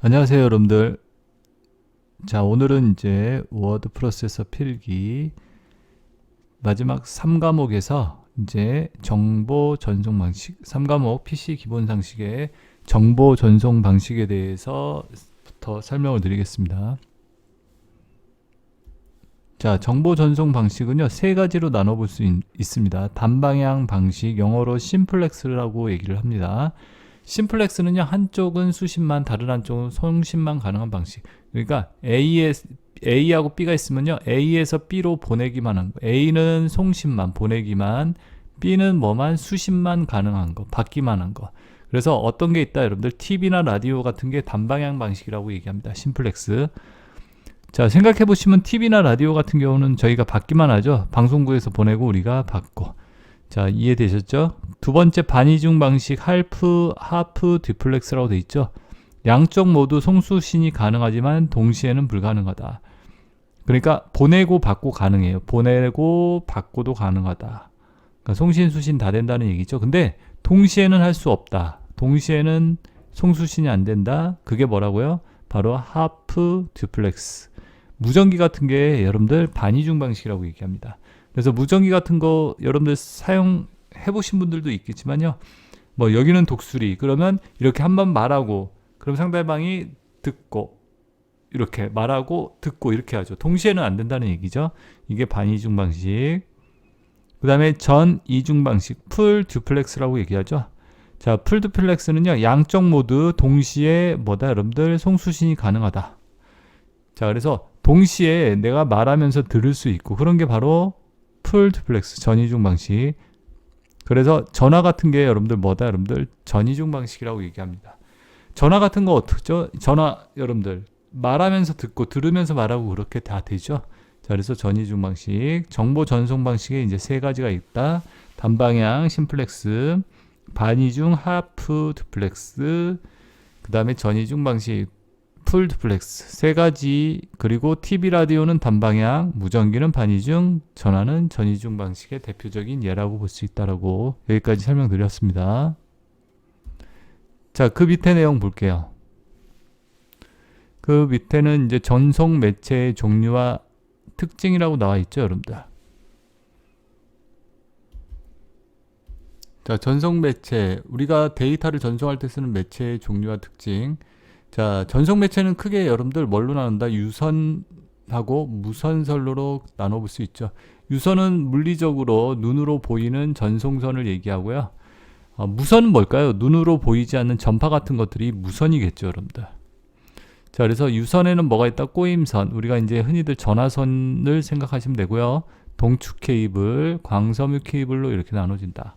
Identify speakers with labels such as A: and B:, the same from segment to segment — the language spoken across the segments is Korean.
A: 안녕하세요, 여러분들. 자, 오늘은 이제 워드 프로세서 필기 마지막 3과목에서 이제 정보 전송 방식, 3과목 PC 기본 상식의 정보 전송 방식에 대해서부터 설명을 드리겠습니다. 자, 정보 전송 방식은요, 세 가지로 나눠볼 수 있습니다. 단방향 방식, 영어로 심플렉스라고 얘기를 합니다. 심플렉스는요, 한쪽은 수신만, 다른 한쪽은 송신만 가능한 방식. 그러니까 A하고 B가 있으면요, A에서 B로 보내기만 한 거. A는 송신만, 보내기만, B는 뭐만, 수신만 가능한 거, 받기만 한 거. 그래서 어떤 게 있다, 여러분들, TV나 라디오 같은 게 단방향 방식이라고 얘기합니다. 심플렉스. 자, 생각해 보시면 TV나 라디오 같은 경우는 저희가 받기만 하죠. 방송국에서 보내고 우리가 받고. 자, 이해되셨죠? 두 번째, 반이중 방식, 하프 듀플렉스라고 돼 있죠. 양쪽 모두 송수신이 가능하지만 동시에는 불가능하다. 그러니까 보내고 받고 가능해요. 보내고 받고도 가능하다. 그러니까 송신, 수신 다 된다는 얘기죠. 근데 동시에는 할 수 없다. 동시에는 송수신이 안 된다. 그게 뭐라고요? 바로 하프 듀플렉스. 무전기 같은 게 여러분들 반이중 방식이라고 얘기합니다. 그래서 무전기 같은 거 여러분들 사용해 보신 분들도 있겠지만요. 뭐 여기는 독수리. 그러면 이렇게 한번 말하고 그럼 상대방이 듣고 이렇게 말하고 듣고 이렇게 하죠. 동시에는 안 된다는 얘기죠. 이게 반이중 방식. 그 다음에 전이중 방식, 풀 듀플렉스라고 얘기하죠. 자, 풀 듀플렉스는요, 양쪽 모두 동시에 뭐다, 여러분들, 송수신이 가능하다. 자, 그래서 동시에 내가 말하면서 들을 수 있고 그런 게 바로 풀 듀플렉스, 전이중 방식. 그래서 전화 같은 게 여러분들 뭐다, 여러분들, 전이중 방식이라고 얘기합니다. 전화 같은 거 어떻죠? 전화 여러분들 말하면서 듣고 들으면서 말하고 그렇게 다 되죠. 자, 그래서 전이중 방식, 정보 전송 방식에 이제 세 가지가 있다. 단방향 심플렉스, 반이중 하프 듀플렉스, 그 다음에 전이중 방식 풀 듀플렉스 세 가지. 그리고 TV 라디오는 단방향, 무전기는 반이중, 전화는 전이중 방식의 대표적인 예라고 볼 수 있다라고 여기까지 설명드렸습니다. 자, 그 밑에 내용 볼게요. 그 밑에는 이제 전송 매체의 종류와 특징이라고 나와 있죠, 여러분들. 자, 전송 매체, 우리가 데이터를 전송할 때 쓰는 매체의 종류와 특징. 자, 전송 매체는 크게 여러분들 뭘로 나눈다? 유선하고 무선선로로 나눠볼 수 있죠. 유선은 물리적으로 눈으로 보이는 전송선을 얘기하고요. 무선은 뭘까요? 눈으로 보이지 않는 전파 같은 것들이 무선이겠죠, 여러분들. 자, 그래서 유선에는 뭐가 있다? 꼬임선, 우리가 이제 흔히들 전화선을 생각하시면 되고요. 동축 케이블, 광섬유 케이블로 이렇게 나눠진다.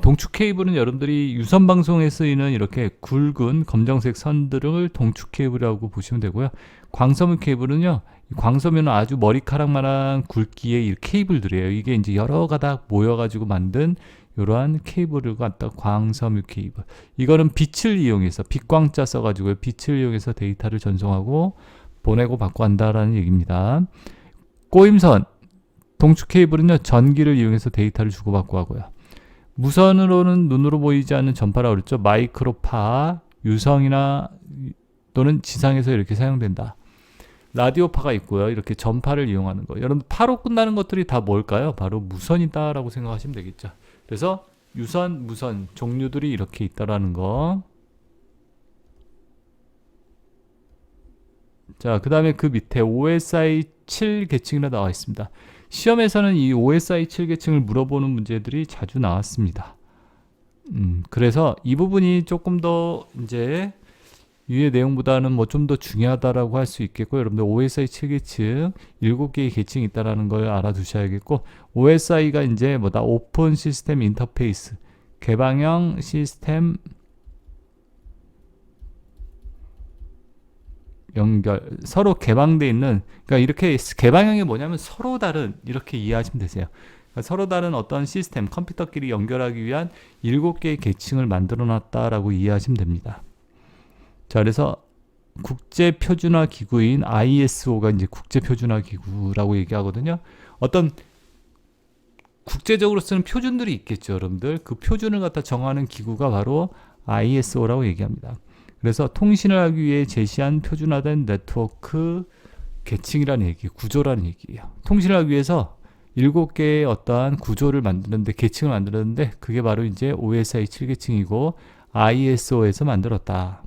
A: 동축 케이블은 여러분들이 유선 방송에 쓰이는 이렇게 굵은 검정색 선들을 동축 케이블이라고 보시면 되고요. 광섬유 케이블은요, 광섬유는 아주 머리카락만한 굵기의 이 케이블들이에요. 이게 이제 여러 가닥 모여가지고 만든 이러한 케이블을 갖다 광섬유 케이블. 이거는 빛을 이용해서 빛광자 써가지고 빛을 이용해서 데이터를 전송하고 보내고 받고 한다라는 얘기입니다. 꼬임선, 동축 케이블은요, 전기를 이용해서 데이터를 주고받고 하고요. 무선으로는 눈으로 보이지 않는 전파라고 그랬죠. 마이크로파, 유성이나 또는 지상에서 이렇게 사용된다. 라디오파가 있고요. 이렇게 전파를 이용하는 거. 여러분, 파로 끝나는 것들이 다 뭘까요? 바로 무선이다라고 생각하시면 되겠죠. 그래서 유선, 무선 종류들이 이렇게 있다라는 거. 자, 그 다음에 그 밑에 OSI 7 계층이라 나와 있습니다. 시험에서는 이 OSI 7 계층을 물어보는 문제들이 자주 나왔습니다. 그래서 이 부분이 조금 더 이제 위의 내용보다는 뭐 좀 더 중요하다라고 할 수 있겠고, 여러분들 OSI 7 계층 7개의 계층이 있다라는 걸 알아두셔야겠고, OSI가 이제 뭐다? 오픈 시스템 인터페이스, 개방형 시스템 연결, 서로 개방되어 있는, 그러니까 이렇게 개방형이 뭐냐면 서로 다른, 이렇게 이해하시면 되세요. 그러니까 서로 다른 어떤 시스템, 컴퓨터끼리 연결하기 위한 7개의 계층을 만들어 놨다라고 이해하시면 됩니다. 자, 그래서 국제표준화 기구인 ISO가 이제 국제표준화 기구라고 얘기하거든요. 어떤 국제적으로 쓰는 표준들이 있겠죠, 여러분들. 그 표준을 갖다 정하는 기구가 바로 ISO라고 얘기합니다. 그래서 통신을 하기 위해 제시한 표준화된 네트워크 계층이라는 얘기, 구조라는 얘기예요. 통신을 하기 위해서 7개의 어떠한 구조를 만드는데, 계층을 만드는데, 그게 바로 이제 OSI 7계층이고 ISO에서 만들었다.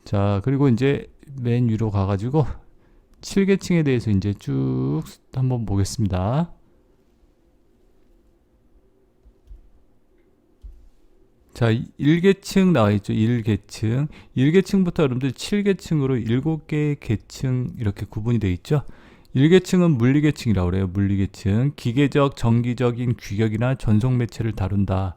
A: 자, 그리고 이제 맨 위로 가가지고 7계층에 대해서 이제 쭉 한번 보겠습니다. 자, 1계층 나와 있죠. 1계층. 1계층부터 여러분들 7계층으로 7개의 계층 이렇게 구분이 되어 있죠. 1계층은 물리계층이라고 그래요. 물리계층. 기계적, 정기적인 규격이나 전송 매체를 다룬다.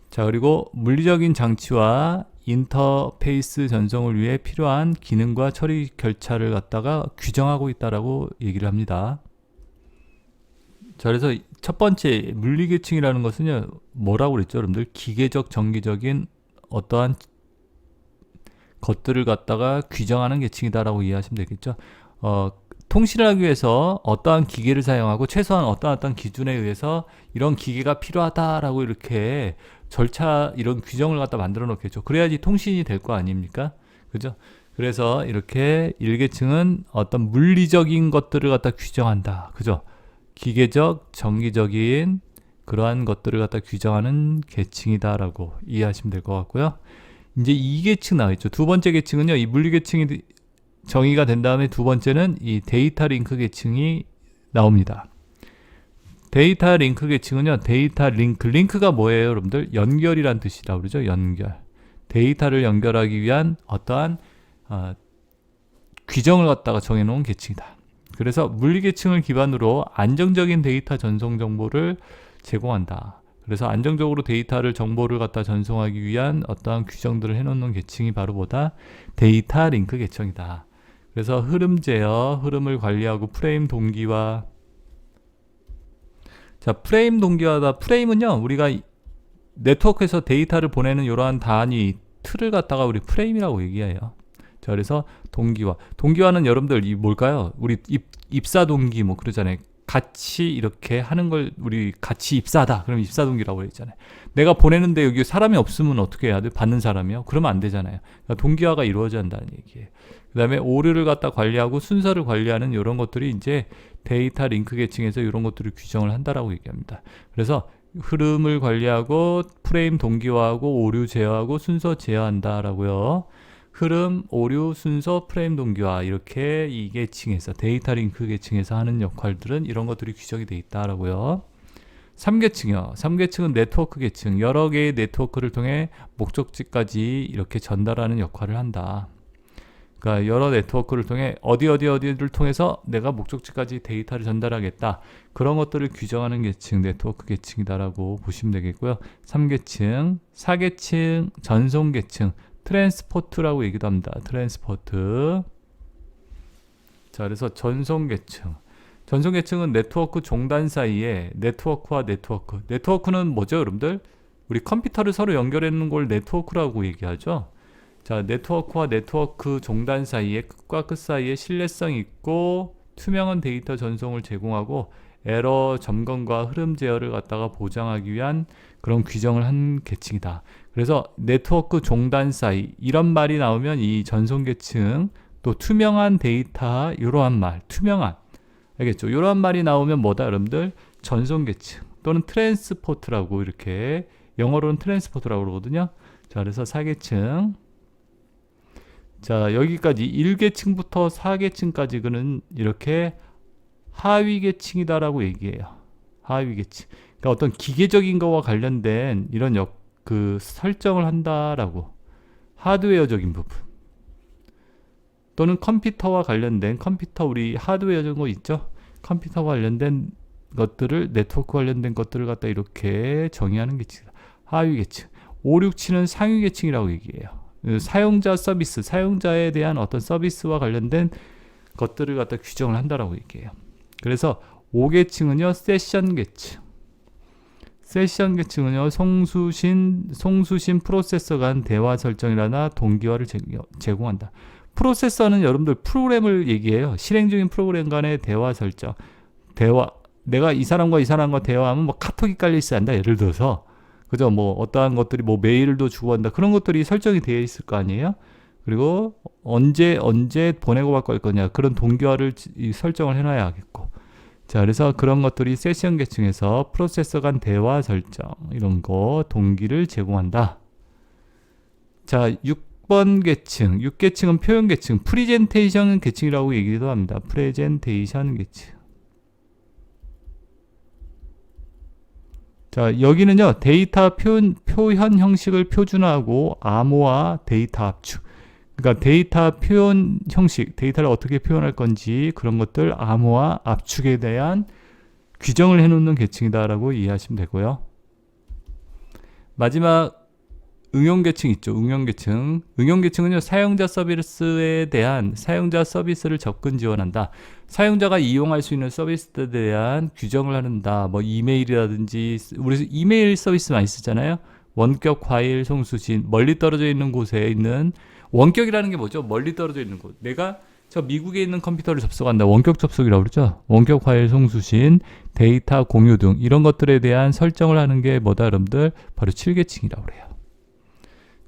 A: 자, 그리고 물리적인 장치와 인터페이스 전송을 위해 필요한 기능과 처리 절차를 갖다가 규정하고 있다라고 얘기를 합니다. 자, 그래서 첫 번째 물리계층이라는 것은요, 뭐라고 그랬죠, 여러분들? 기계적, 정기적인 어떠한 것들을 갖다가 규정하는 계층이다라고 이해하시면 되겠죠. 통신을 하기 위해서 어떠한 기계를 사용하고 최소한 어떠한 기준에 의해서 이런 기계가 필요하다라고 이렇게 절차, 이런 규정을 갖다 만들어 놓겠죠. 그래야지 통신이 될 거 아닙니까? 그죠? 그래서 이렇게 1계층은 어떤 물리적인 것들을 갖다 규정한다. 그죠? 기계적, 정기적인 그러한 것들을 갖다 규정하는 계층이다라고 이해하시면 될 것 같고요. 이제 2계층 나와있죠. 두 번째 계층은요, 이 물리계층이 정의가 된 다음에 두 번째는 이 데이터 링크 계층이 나옵니다. 데이터 링크 계층은요, 데이터 링크가 뭐예요, 여러분들? 연결이란 뜻이라고 그러죠. 연결. 데이터를 연결하기 위한 어떠한 규정을 갖다가 정해놓은 계층이다. 그래서 물리계층을 기반으로 안정적인 데이터 전송 정보를 제공한다. 그래서 안정적으로 데이터를 정보를 갖다 전송하기 위한 어떠한 규정들을 해놓는 계층이 바로 뭐다? 데이터 링크 계층이다. 그래서 흐름 제어, 흐름을 관리하고 프레임 동기화. 자, 프레임 동기화다. 프레임은요, 우리가 네트워크에서 데이터를 보내는 이러한 단위, 틀을 갖다가 우리 프레임이라고 얘기해요. 자, 그래서 동기화는 여러분들 이 뭘까요? 우리 입사 동기 뭐 그러잖아요. 같이 이렇게 하는 걸 우리 같이 입사하다. 그럼 입사 동기라고 했잖아요. 내가 보내는데 여기 사람이 없으면 어떻게 해야 돼? 받는 사람이요? 그러면 안 되잖아요. 그러니까 동기화가 이루어져야 한다는 얘기예요. 그 다음에 오류를 갖다 관리하고 순서를 관리하는 이런 것들이 이제 데이터 링크 계층에서 이런 것들을 규정을 한다라고 얘기합니다. 그래서 흐름을 관리하고 프레임 동기화하고 오류 제어하고 순서 제어한다라고요. 흐름, 오류, 순서, 프레임 동기화, 이렇게 이 계층에서 데이터 링크 계층에서 하는 역할들은 이런 것들이 규정이 되어 있다라고요. 3계층이요. 3계층은 네트워크 계층. 여러 개의 네트워크를 통해 목적지까지 이렇게 전달하는 역할을 한다. 그러니까 여러 네트워크를 통해 어디를 통해서 내가 목적지까지 데이터를 전달하겠다. 그런 것들을 규정하는 계층, 네트워크 계층이다라고 보시면 되겠고요. 3계층, 4계층, 전송 계층. 트랜스포트라고 얘기도 합니다. 트랜스포트. 자, 그래서 전송 계층. 전송 계층은 네트워크 종단 사이에 네트워크와 네트워크는 뭐죠, 여러분들? 우리 컴퓨터를 서로 연결해 놓는 걸 네트워크라고 얘기하죠. 자, 네트워크와 네트워크 종단 사이에, 끝과 끝 사이에 신뢰성 있고 투명한 데이터 전송을 제공하고 에러 점검과 흐름 제어를 갖다가 보장하기 위한 그런 규정을 한 계층이다. 그래서 네트워크 종단 사이, 이런 말이 나오면 이 전송 계층, 또 투명한 데이터, 이러한 말, 투명한, 알겠죠? 이러한 말이 나오면 뭐다, 여러분들? 전송 계층 또는 트랜스포트라고, 이렇게 영어로는 트랜스포트라고 그러거든요. 자, 그래서 4계층. 자, 여기까지 1계층부터 4계층까지는 이렇게 하위 계층이다라고 얘기해요. 하위 계층. 그러니까 어떤 기계적인 거와 관련된 이런 설정을 한다라고. 하드웨어적인 부분. 또는 컴퓨터와 관련된, 우리 하드웨어적인 거 있죠? 컴퓨터와 관련된 것들을, 네트워크 관련된 것들을 갖다 이렇게 정의하는 계층이다. 하위 계층. 5, 6, 7은 상위 계층이라고 얘기해요. 사용자 서비스, 사용자에 대한 어떤 서비스와 관련된 것들을 갖다 규정을 한다라고 얘기해요. 그래서 5계층은요, 세션 계층. 세션 계층은요, 송수신 프로세서 간 대화 설정이라나 동기화를 제공한다. 프로세서는 여러분들 프로그램을 얘기해요. 실행 중인 프로그램 간의 대화 설정. 내가 이 사람과 대화하면 뭐 카톡이 깔려 있어야 한다. 예를 들어서. 그죠? 뭐 어떠한 것들이 뭐 메일도 주고받는다 그런 것들이 설정이 되어 있을 거 아니에요. 그리고 언제 보내고 받고 할 거냐 그런 동기화를 설정을 해놔야겠고. 자, 그래서 그런 것들이 세션 계층에서 프로세서 간 대화 설정 이런 거 동기를 제공한다. 자, 6번 계층, 6계층은 표현 계층, 프리젠테이션 계층이라고 얘기도 합니다. 프레젠테이션 계층. 자, 여기는요, 데이터 표현 형식을 표준화하고 암호화 데이터 압축. 그러니까 데이터 표현 형식, 데이터를 어떻게 표현할 건지 그런 것들 암호화 압축에 대한 규정을 해놓는 계층이다라고 이해하시면 되고요. 마지막 응용 계층 있죠. 응용 계층. 응용 계층은요, 사용자 서비스에 대한 사용자 서비스를 접근 지원한다. 사용자가 이용할 수 있는 서비스에 대한 규정을 한다. 뭐 이메일이라든지 우리 이메일 서비스 많이 쓰잖아요. 원격 파일 송수신, 멀리 떨어져 있는 곳에 있는 원격이라는 게 뭐죠? 멀리 떨어져 있는 곳. 내가 저 미국에 있는 컴퓨터를 접속한다. 원격 접속이라고 그러죠. 원격 파일 송수신, 데이터 공유 등 이런 것들에 대한 설정을 하는 게 뭐다, 여러분들? 바로 7계층이라고 그래요.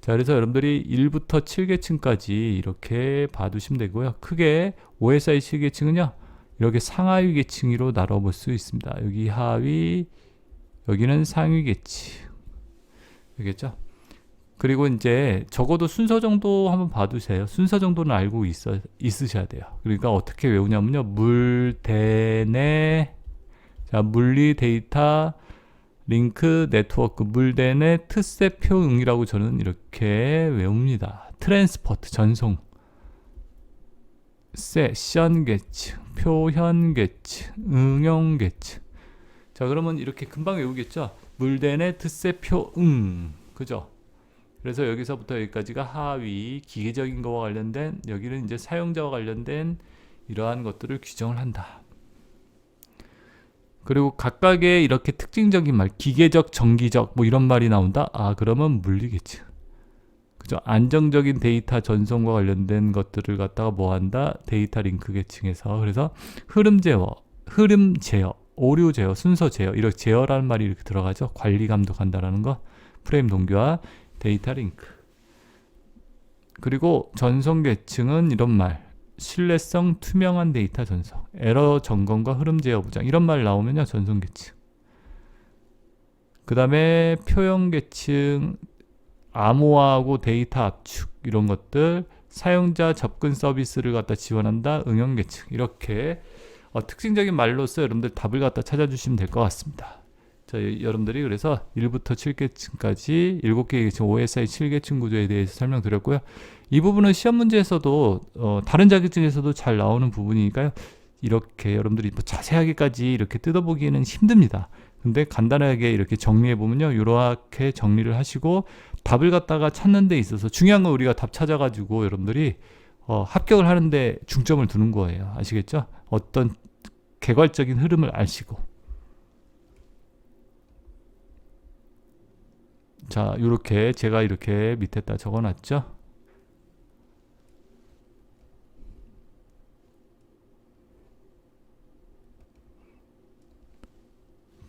A: 자, 그래서 여러분들이 1부터 7계층까지 이렇게 봐두시면 되고요. 크게 OSI 7계층은요, 이렇게 상하위 계층으로 나눠볼 수 있습니다. 여기 하위, 여기는 상위 계층. 알겠죠? 그리고 이제 적어도 순서 정도 한번 봐두세요. 순서 정도는 알고 있으셔야 돼요. 그러니까 어떻게 외우냐면요. 물대내, 자, 물리 데이터 링크 네트워크, 물대내 트셋 표응이라고 저는 이렇게 외웁니다. 트랜스포트, 전송, 세션 계층, 표현 계층, 응용 계층. 자, 그러면 이렇게 금방 외우겠죠? 물대내 트셋 표응. 그죠? 그래서 여기서부터 여기까지가 하위, 기계적인 거와 관련된, 여기는 이제 사용자와 관련된 이러한 것들을 규정을 한다. 그리고 각각의 이렇게 특징적인 말, 기계적, 정기적 뭐 이런 말이 나온다. 아, 그러면 물리계층. 그죠? 안정적인 데이터 전송과 관련된 것들을 갖다가 뭐 한다? 데이터 링크 계층에서. 그래서 흐름 제어, 오류 제어, 순서 제어, 이렇게 제어라는 말이 이렇게 들어가죠. 관리 감독한다라는 거. 프레임 동기화, 데이터 링크. 그리고 전송 계층은 이런 말. 신뢰성 투명한 데이터 전송, 에러 점검과 흐름 제어 보장 이런 말 나오면요, 전송 계층. 그 다음에 표현 계층, 암호화하고 데이터 압축 이런 것들, 사용자 접근 서비스를 갖다 지원한다, 응용 계층. 이렇게 특징적인 말로서 여러분들 답을 갖다 찾아주시면 될 것 같습니다. 자, 여러분들이 그래서 1부터 7계층까지 7개의 계층 OSI 7계층 구조에 대해서 설명드렸고요. 이 부분은 시험 문제에서도 다른 자격증에서도 잘 나오는 부분이니까요. 이렇게 여러분들이 뭐 자세하게까지 이렇게 뜯어보기에는 힘듭니다. 근데 간단하게 이렇게 정리해 보면요, 이렇게 정리를 하시고 답을 갖다가 찾는 데 있어서 중요한 건 우리가 답 찾아가지고 여러분들이 합격을 하는데 중점을 두는 거예요. 아시겠죠? 어떤 개괄적인 흐름을 아시고. 자, 이렇게 제가 이렇게 밑에다 적어놨죠.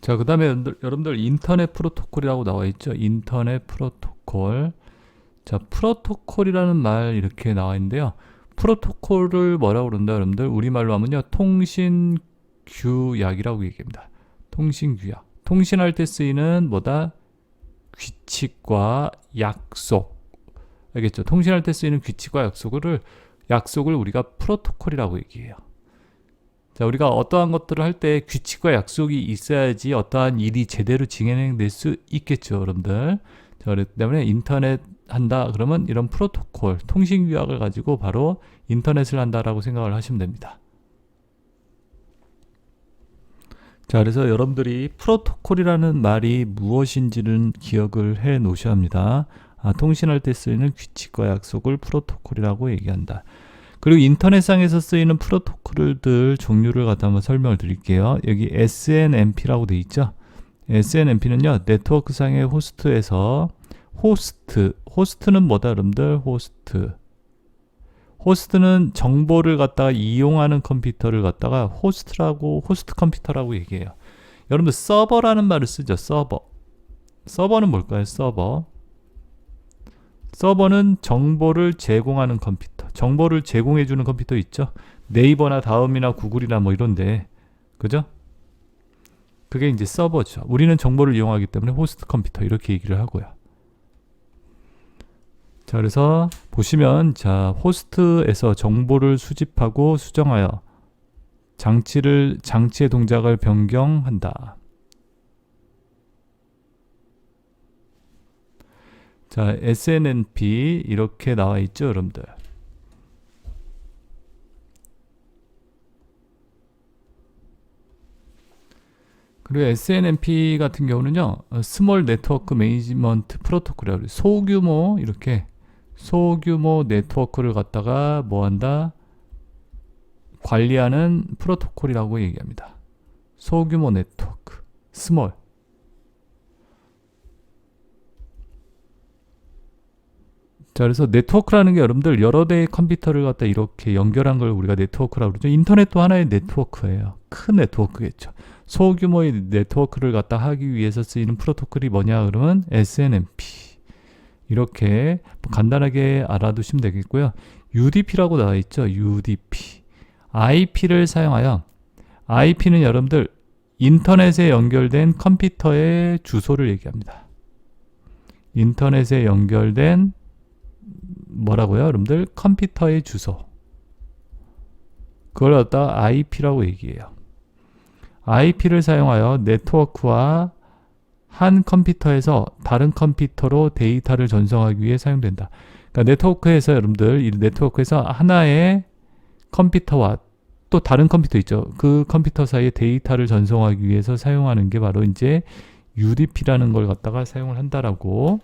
A: 자, 그 다음에 여러분들 인터넷 프로토콜이라고 나와 있죠. 인터넷 프로토콜. 자, 프로토콜이라는 말 이렇게 나와 있는데요. 프로토콜을 뭐라고 그런다, 여러분들? 우리말로 하면요, 통신규약이라고 얘기합니다. 통신규약. 통신할 때 쓰이는 뭐다? 규칙과 약속. 알겠죠? 통신할 때 쓰이는 규칙과 약속을 우리가 프로토콜이라고 얘기해요. 자, 우리가 어떠한 것들을 할 때 규칙과 약속이 있어야지 어떠한 일이 제대로 진행될 수 있겠죠, 여러분들. 자, 그렇기 때문에 인터넷 한다 그러면 이런 프로토콜, 통신규약을 가지고 바로 인터넷을 한다라고 생각을 하시면 됩니다. 자, 그래서 여러분들이 프로토콜이라는 말이 무엇인지는 기억을 해 놓으셔야 합니다. 통신할 때 쓰이는 규칙과 약속을 프로토콜이라고 얘기한다. 그리고 인터넷상에서 쓰이는 프로토콜들 종류를 갖다 한번 설명을 드릴게요. 여기 SNMP라고 돼 있죠. SNMP는요, 네트워크상의 호스트에서 호스트는 뭐다, 여러분들? 호스트는 정보를 갖다가 이용하는 컴퓨터를 갖다가 호스트 컴퓨터라고 얘기해요. 여러분들 서버라는 말을 쓰죠. 서버. 서버는 뭘까요? 서버는 정보를 제공하는 컴퓨터. 정보를 제공해주는 컴퓨터 있죠? 네이버나 다음이나 구글이나 뭐 이런데. 그죠? 그게 이제 서버죠. 우리는 정보를 이용하기 때문에 호스트 컴퓨터 이렇게 얘기를 하고요. 자, 그래서 보시면 자, 호스트에서 정보를 수집하고 수정하여 장치의 동작을 변경한다. 자, SNMP 이렇게 나와 있죠, 여러분들. 그리고 SNMP 같은 경우는요, 스몰 네트워크 매니지먼트 프로토콜이라고 소규모 이렇게 소규모 네트워크를 갖다가 뭐 한다? 관리하는 프로토콜이라고 얘기합니다. 소규모 네트워크, 스몰. 자, 그래서 네트워크라는 게 여러분들 여러 대의 컴퓨터를 갖다 이렇게 연결한 걸 우리가 네트워크라고 그러죠. 인터넷도 하나의 네트워크예요. 큰 네트워크겠죠. 소규모의 네트워크를 갖다 하기 위해서 쓰이는 프로토콜이 뭐냐 그러면 SNMP. 이렇게 간단하게 알아두시면 되겠고요. UDP라고 나와 있죠. UDP. IP를 사용하여 IP는 여러분들 인터넷에 연결된 컴퓨터의 주소를 얘기합니다. 인터넷에 연결된 뭐라고요? 여러분들 컴퓨터의 주소. 그걸 갖다가 IP라고 얘기해요. IP를 사용하여 네트워크와 한 컴퓨터에서 다른 컴퓨터로 데이터를 전송하기 위해 사용된다. 그러니까 네트워크에서 여러분들 이 네트워크에서 하나의 컴퓨터와 또 다른 컴퓨터 있죠. 그 컴퓨터 사이에 데이터를 전송하기 위해서 사용하는 게 바로 이제 UDP라는 걸 갖다가 사용을 한다라고.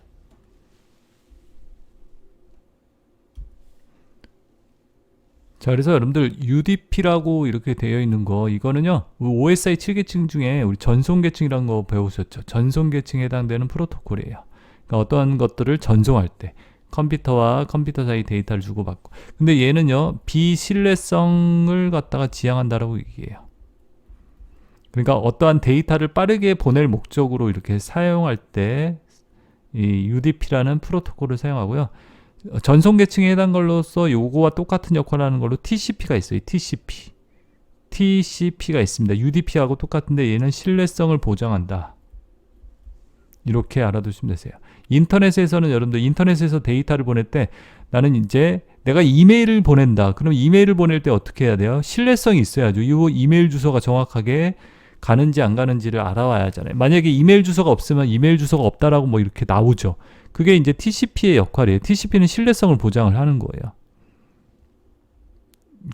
A: 자, 그래서 여러분들 UDP라고 이렇게 되어 있는 거 이거는요 OSI 7계층 중에 우리 전송계층이라는 거 배우셨죠. 전송계층에 해당되는 프로토콜이에요. 그러니까 어떤 것들을 전송할 때 컴퓨터와 컴퓨터 사이 데이터를 주고받고, 근데 얘는요 비신뢰성을 갖다가 지향한다라고 얘기해요. 그러니까 어떠한 데이터를 빠르게 보낼 목적으로 이렇게 사용할 때 이 UDP라는 프로토콜을 사용하고요. 전송 계층에 해당 걸로서 요거와 똑같은 역할을 하는 걸로 TCP가 있어요. TCP가 있습니다. UDP하고 똑같은데 얘는 신뢰성을 보장한다. 이렇게 알아두시면 되세요. 인터넷에서는 여러분들 인터넷에서 데이터를 보낼 때 나는 이제 내가 이메일을 보낸다. 그럼 이메일을 보낼 때 어떻게 해야 돼요? 신뢰성이 있어야죠. 이 이메일 주소가 정확하게 가는지 안 가는지를 알아와야 하잖아요. 만약에 이메일 주소가 없으면 이메일 주소가 없다라고 뭐 이렇게 나오죠. 그게 이제 TCP의 역할이에요. TCP는 신뢰성을 보장을 하는 거예요.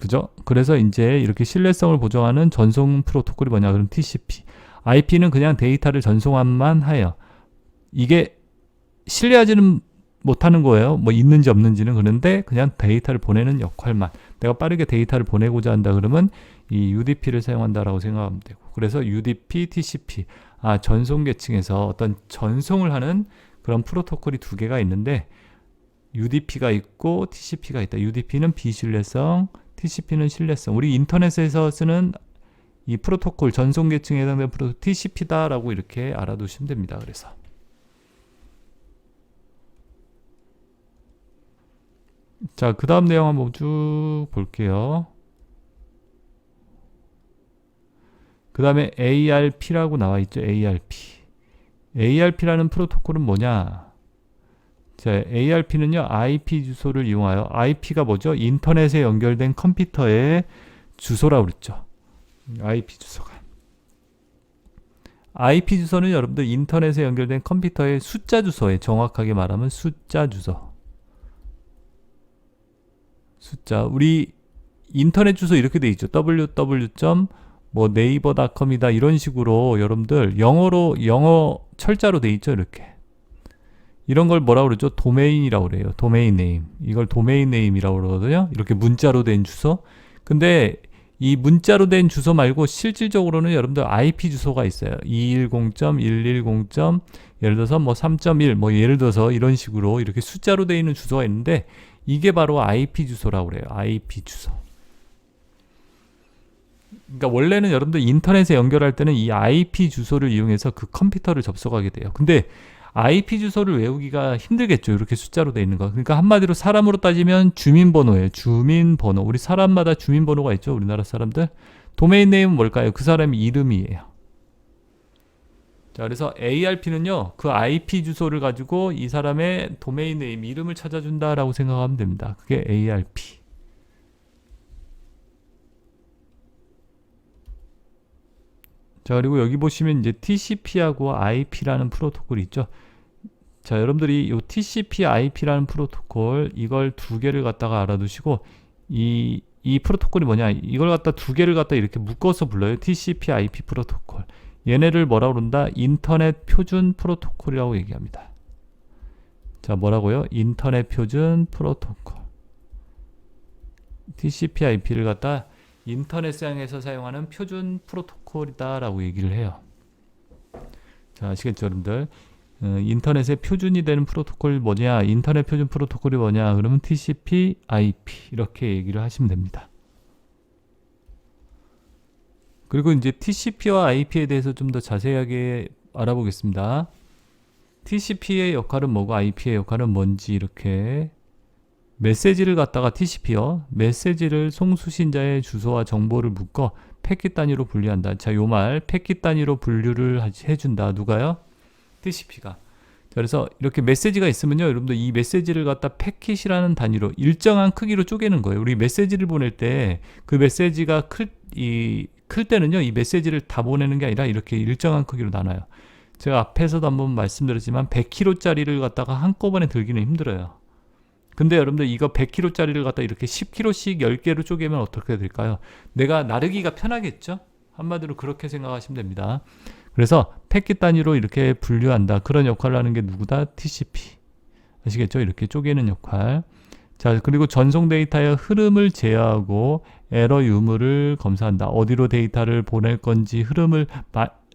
A: 그죠? 그래서 이제 이렇게 신뢰성을 보장하는 전송 프로토콜이 뭐냐 그럼 TCP. IP는 그냥 데이터를 전송함만 하여 이게 신뢰하지는 못하는 거예요. 뭐 있는지 없는지는. 그런데 그냥 데이터를 보내는 역할만. 내가 빠르게 데이터를 보내고자 한다 그러면 이 UDP를 사용한다라고 생각하면 되고. 그래서 UDP, TCP. 전송 계층에서 어떤 전송을 하는 그런 프로토콜이 두 개가 있는데 UDP가 있고 TCP가 있다. UDP는 비신뢰성, TCP는 신뢰성. 우리 인터넷에서 쓰는 이 프로토콜 전송 계층에 해당되는 프로토콜 TCP다라고 이렇게 알아두시면 됩니다. 그래서 자, 그 다음 내용 한번 쭉 볼게요. 그 다음에 ARP라고 나와 있죠. ARP라는 프로토콜은 뭐냐? 자, ARP는요, IP 주소를 이용하여, IP가 뭐죠? 인터넷에 연결된 컴퓨터의 주소라고 그랬죠. IP 주소가. IP 주소는 여러분들 인터넷에 연결된 컴퓨터의 숫자 주소에 정확하게 말하면 숫자 주소. 숫자. 우리 인터넷 주소 이렇게 돼 있죠. www.네이버.com이다 이런 식으로 여러분들 영어 철자로 돼 있죠. 이렇게. 이런 걸 뭐라고 그러죠? 도메인이라고 그래요. 도메인 네임. 이걸 도메인 네임이라고 그러거든요. 이렇게 문자로 된 주소. 근데 이 문자로 된 주소 말고 실질적으로는 여러분들 IP 주소가 있어요. 210.110. 예를 들어서 뭐 3.1 뭐 예를 들어서 이런 식으로 이렇게 숫자로 되어 있는 주소가 있는데 이게 바로 IP 주소라고 그래요. IP 주소. 그러니까 원래는 여러분들 인터넷에 연결할 때는 이 IP 주소를 이용해서 그 컴퓨터를 접속하게 돼요. 근데 IP 주소를 외우기가 힘들겠죠. 이렇게 숫자로 돼 있는 거. 그러니까 한마디로 사람으로 따지면 주민번호예요. 주민번호. 우리 사람마다 주민번호가 있죠. 우리나라 사람들. 도메인 네임은 뭘까요? 그 사람의 이름이에요. 자, 그래서 ARP는요, 그 IP 주소를 가지고 이 사람의 도메인 네임, 이름을 찾아준다라고 생각하면 됩니다. 그게 ARP. 자, 그리고 여기 보시면 이제 TCP하고 IP라는 프로토콜이 있죠. 자, 여러분들이 이 TCP IP라는 프로토콜, 이걸 두 개를 갖다가 알아두시고, 이 프로토콜이 뭐냐, 이걸 갖다 두 개를 갖다 이렇게 묶어서 불러요. TCP IP 프로토콜. 얘네를 뭐라고 그런다? 인터넷 표준 프로토콜이라고 얘기합니다. 자, 뭐라고요? 인터넷 표준 프로토콜. TCP IP를 갖다 인터넷상에서 사용하는 표준 프로토콜이다 라고 얘기를 해요. 자, 아시겠죠, 여러분들? 인터넷의 표준이 되는 프로토콜이 뭐냐, 인터넷 표준 프로토콜이 뭐냐, 그러면 TCP IP 이렇게 얘기를 하시면 됩니다. 그리고 이제 TCP와 IP에 대해서 좀 더 자세하게 알아보겠습니다. TCP의 역할은 뭐고 IP의 역할은 뭔지, 이렇게 메시지를 갖다가 TCP요, 메시지를 송수신자의 주소와 정보를 묶어 패킷 단위로 분류한다. 자, 요 말 패킷 단위로 분류를 해준다. 누가요? TCP가. 그래서 이렇게 메시지가 있으면요, 여러분들 이 메시지를 갖다 패킷이라는 단위로 일정한 크기로 쪼개는 거예요. 우리 메시지를 보낼 때 그 메시지가 클 때는요, 이 메시지를 다 보내는 게 아니라 이렇게 일정한 크기로 나눠요. 제가 앞에서도 한번 말씀드렸지만 100kg짜리를 갖다가 한꺼번에 들기는 힘들어요. 근데 여러분들 이거 100kg짜리를 갖다 이렇게 10kg씩 10개로 쪼개면 어떻게 될까요? 내가 나르기가 편하겠죠? 한마디로 그렇게 생각하시면 됩니다. 그래서 패킷 단위로 이렇게 분류한다. 그런 역할을 하는 게 누구다? TCP. 아시겠죠? 이렇게 쪼개는 역할. 자, 그리고 전송 데이터의 흐름을 제어하고 에러 유무를 검사한다. 어디로 데이터를 보낼 건지 흐름을